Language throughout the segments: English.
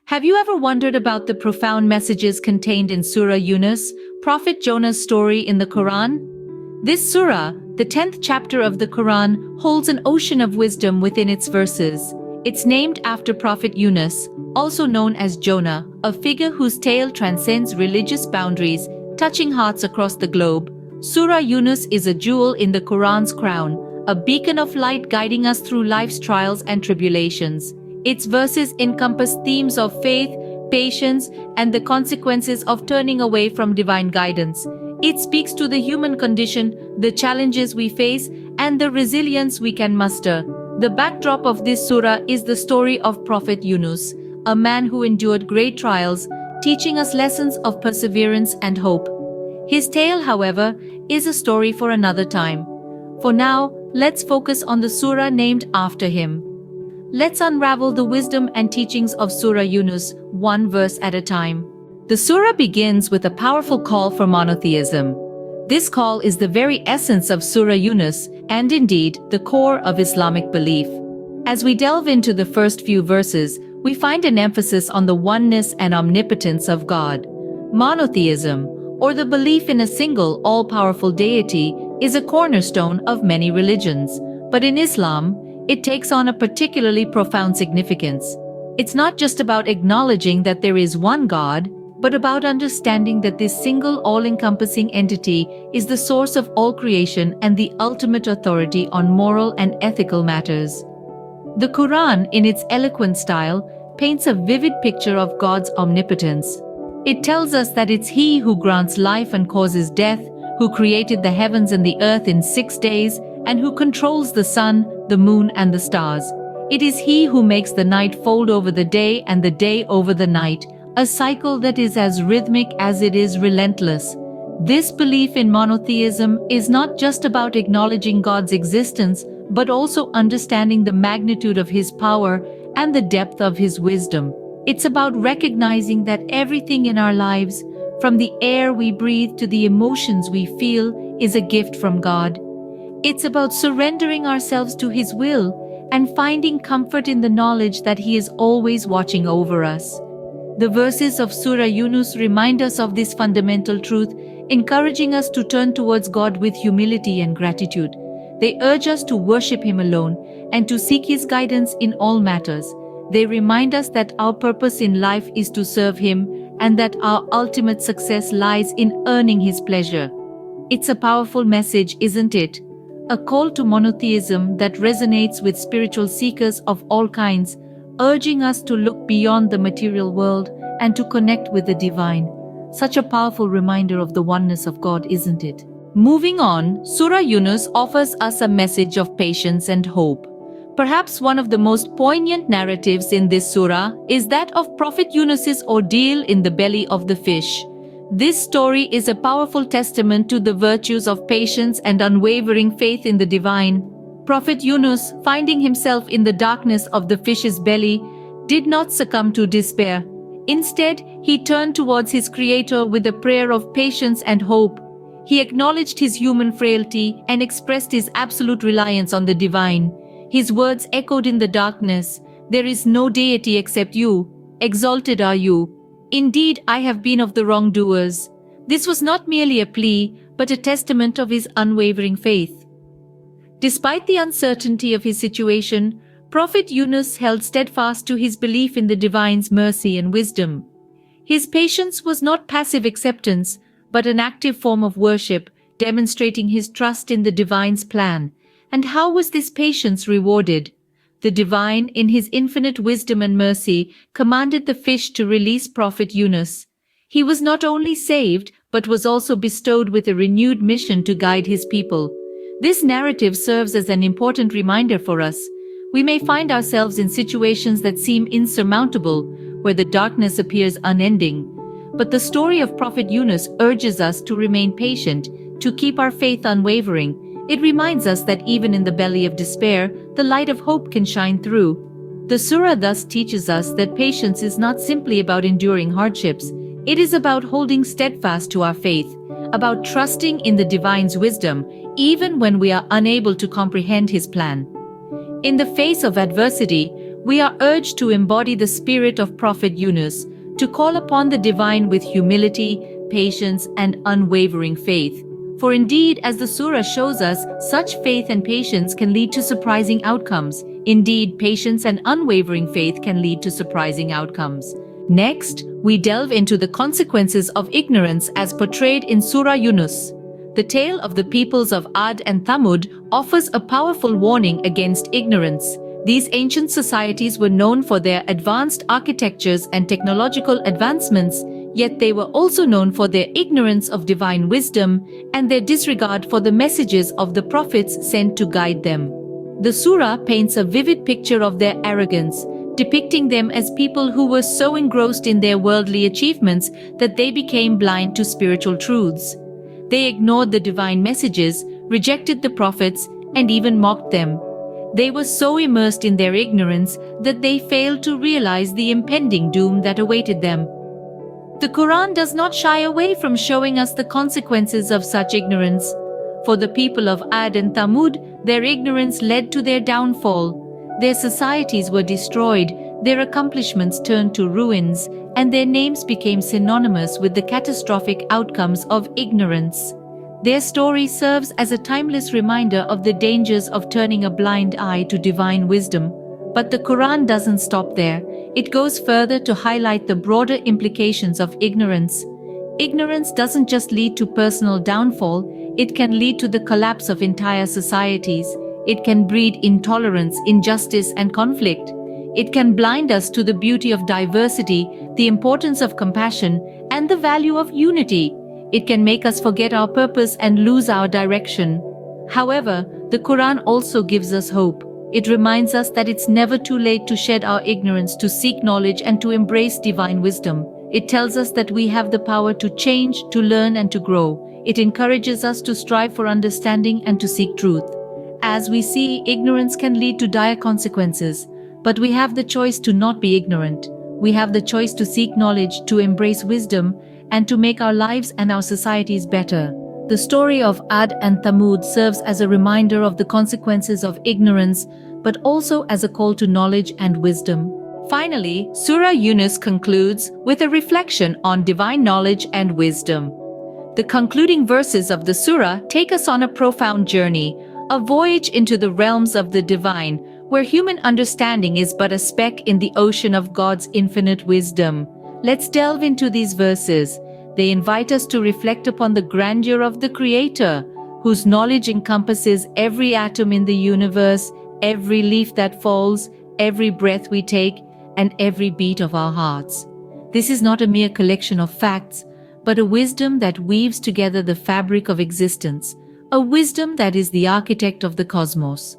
Have you ever wondered about the profound messages contained in Surah Yunus, Prophet Jonah's story in the Quran? This surah, the 10th chapter of the Quran, holds an ocean of wisdom within its verses. It's named after Prophet Yunus, also known as Jonah, a figure whose tale transcends religious boundaries, touching hearts across the globe. Surah Yunus is a jewel in the Quran's crown, a beacon of light guiding us through life's trials and tribulations. Its verses encompass themes of faith, patience, and the consequences of turning away from divine guidance. It speaks to the human condition, the challenges we face, and the resilience we can muster. The backdrop of this surah is the story of Prophet Yunus, a man who endured great trials, teaching us lessons of perseverance and hope. His tale, however, is a story for another time. For now, let's focus on the surah named after him. Let's unravel the wisdom and teachings of Surah Yunus, one verse at a time. The surah begins with a powerful call for monotheism. This call is the very essence of Surah Yunus, and indeed, the core of Islamic belief. As we delve into the first few verses, we find an emphasis on the oneness and omnipotence of God. Monotheism, or the belief in a single, all-powerful deity, is a cornerstone of many religions. But in Islam, it takes on a particularly profound significance. It's not just about acknowledging that there is one God, but about understanding that this single all-encompassing entity is the source of all creation and the ultimate authority on moral and ethical matters. The Quran, in its eloquent style, paints a vivid picture of God's omnipotence. It tells us that it's He who grants life and causes death, who created the heavens and the earth in 6 days, and who controls the sun, the moon, and the stars. It is He who makes the night fold over the day and the day over the night, a cycle that is as rhythmic as it is relentless. This belief in monotheism is not just about acknowledging God's existence, but also understanding the magnitude of His power and the depth of His wisdom. It's about recognizing that everything in our lives, from the air we breathe to the emotions we feel, is a gift from God. It's about surrendering ourselves to His will and finding comfort in the knowledge that He is always watching over us. The verses of Surah Yunus remind us of this fundamental truth, encouraging us to turn towards God with humility and gratitude. They urge us to worship Him alone and to seek His guidance in all matters. They remind us that our purpose in life is to serve Him and that our ultimate success lies in earning His pleasure. It's a powerful message, isn't it? A call to monotheism that resonates with spiritual seekers of all kinds, urging us to look beyond the material world and to connect with the divine. Such a powerful reminder of the oneness of God, isn't it? Moving on, Surah Yunus offers us a message of patience and hope. Perhaps one of the most poignant narratives in this surah is that of Prophet Yunus's ordeal in the belly of the fish. This story is a powerful testament to the virtues of patience and unwavering faith in the divine. Prophet Yunus, finding himself in the darkness of the fish's belly, did not succumb to despair. Instead, he turned towards his Creator with a prayer of patience and hope. He acknowledged his human frailty and expressed his absolute reliance on the divine. His words echoed in the darkness, "There is no deity except you. Exalted are you. Indeed, I have been of the wrongdoers." This was not merely a plea, but a testament of his unwavering faith. Despite the uncertainty of his situation, Prophet Yunus held steadfast to his belief in the divine's mercy and wisdom. His patience was not passive acceptance, but an active form of worship, demonstrating his trust in the divine's plan. And how was this patience rewarded? The divine, in his infinite wisdom and mercy, commanded the fish to release Prophet Yunus. He was not only saved, but was also bestowed with a renewed mission to guide his people. This narrative serves as an important reminder for us. We may find ourselves in situations that seem insurmountable, where the darkness appears unending. But the story of Prophet Yunus urges us to remain patient, to keep our faith unwavering. It reminds us that even in the belly of despair, the light of hope can shine through. The surah thus teaches us that patience is not simply about enduring hardships. It is about holding steadfast to our faith, about trusting in the divine's wisdom, even when we are unable to comprehend His plan. In the face of adversity, we are urged to embody the spirit of Prophet Yunus, to call upon the divine with humility, patience, and unwavering faith. For indeed, as the surah shows us, such faith and patience can lead to surprising outcomes. Indeed, patience and unwavering faith can lead to surprising outcomes. Next, we delve into the consequences of ignorance as portrayed in Surah Yunus. The tale of the peoples of Ad and Thamud offers a powerful warning against ignorance. These ancient societies were known for their advanced architectures and technological advancements, yet they were also known for their ignorance of divine wisdom and their disregard for the messages of the prophets sent to guide them. The surah paints a vivid picture of their arrogance, depicting them as people who were so engrossed in their worldly achievements that they became blind to spiritual truths. They ignored the divine messages, rejected the prophets, and even mocked them. They were so immersed in their ignorance that they failed to realize the impending doom that awaited them. The Quran does not shy away from showing us the consequences of such ignorance. For the people of Ad and Thamud, their ignorance led to their downfall. Their societies were destroyed, their accomplishments turned to ruins, and their names became synonymous with the catastrophic outcomes of ignorance. Their story serves as a timeless reminder of the dangers of turning a blind eye to divine wisdom. But the Quran doesn't stop there. It goes further to highlight the broader implications of ignorance. Ignorance doesn't just lead to personal downfall, it can lead to the collapse of entire societies. It can breed intolerance, injustice, and conflict. It can blind us to the beauty of diversity, the importance of compassion, and the value of unity. It can make us forget our purpose and lose our direction. However, the Quran also gives us hope. It reminds us that it's never too late to shed our ignorance, to seek knowledge, and to embrace divine wisdom. It tells us that we have the power to change, to learn, and to grow. It encourages us to strive for understanding and to seek truth. As we see, ignorance can lead to dire consequences, but we have the choice to not be ignorant. We have the choice to seek knowledge, to embrace wisdom, and to make our lives and our societies better. The story of Ad and Thamud serves as a reminder of the consequences of ignorance, but also as a call to knowledge and wisdom. Finally, Surah Yunus concludes with a reflection on divine knowledge and wisdom. The concluding verses of the surah take us on a profound journey, a voyage into the realms of the divine, where human understanding is but a speck in the ocean of God's infinite wisdom. Let's delve into these verses. They invite us to reflect upon the grandeur of the Creator, whose knowledge encompasses every atom in the universe, every leaf that falls, every breath we take, and every beat of our hearts. This is not a mere collection of facts, but a wisdom that weaves together the fabric of existence, a wisdom that is the architect of the cosmos.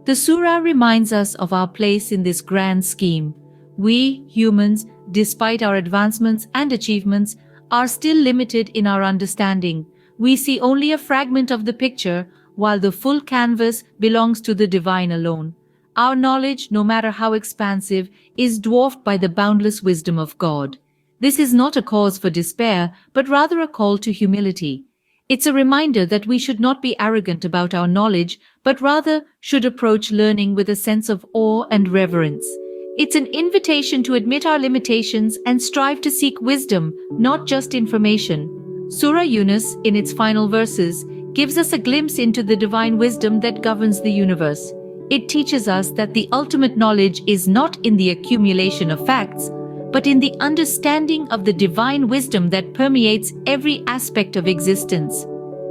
The surah reminds us of our place in this grand scheme. We, humans, despite our advancements and achievements, are still limited in our understanding. We see only a fragment of the picture, while the full canvas belongs to the divine alone. Our knowledge, no matter how expansive, is dwarfed by the boundless wisdom of God. This is not a cause for despair, but rather a call to humility. It's a reminder that we should not be arrogant about our knowledge, but rather should approach learning with a sense of awe and reverence. It's an invitation to admit our limitations and strive to seek wisdom, not just information. Surah Yunus, in its final verses, gives us a glimpse into the divine wisdom that governs the universe. It teaches us that the ultimate knowledge is not in the accumulation of facts, but in the understanding of the divine wisdom that permeates every aspect of existence.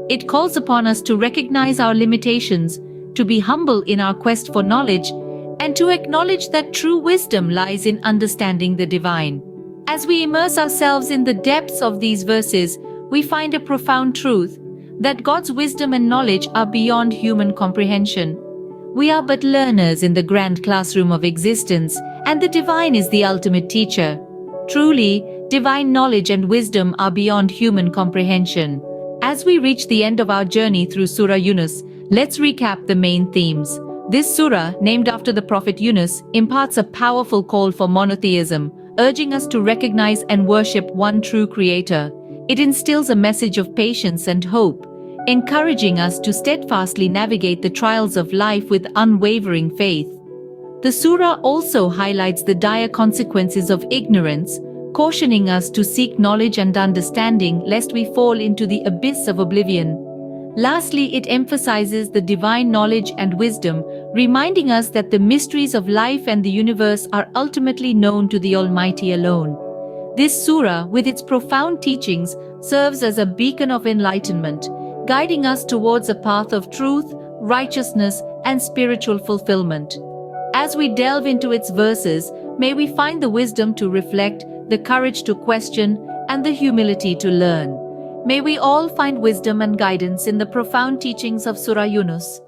It calls upon us to recognize our limitations, to be humble in our quest for knowledge, and to acknowledge that true wisdom lies in understanding the divine. As we immerse ourselves in the depths of these verses, we find a profound truth, that God's wisdom and knowledge are beyond human comprehension. We are but learners in the grand classroom of existence, and the divine is the ultimate teacher. Truly, divine knowledge and wisdom are beyond human comprehension. As we reach the end of our journey through Surah Yunus, let's recap the main themes. This surah, named after the Prophet Yunus, imparts a powerful call for monotheism, urging us to recognize and worship one true Creator. It instills a message of patience and hope, encouraging us to steadfastly navigate the trials of life with unwavering faith. The surah also highlights the dire consequences of ignorance, cautioning us to seek knowledge and understanding lest we fall into the abyss of oblivion. Lastly, it emphasizes the divine knowledge and wisdom, reminding us that the mysteries of life and the universe are ultimately known to the Almighty alone. This surah, with its profound teachings, serves as a beacon of enlightenment, guiding us towards a path of truth, righteousness, and spiritual fulfillment. As we delve into its verses, may we find the wisdom to reflect, the courage to question, and the humility to learn. May we all find wisdom and guidance in the profound teachings of Surah Yunus.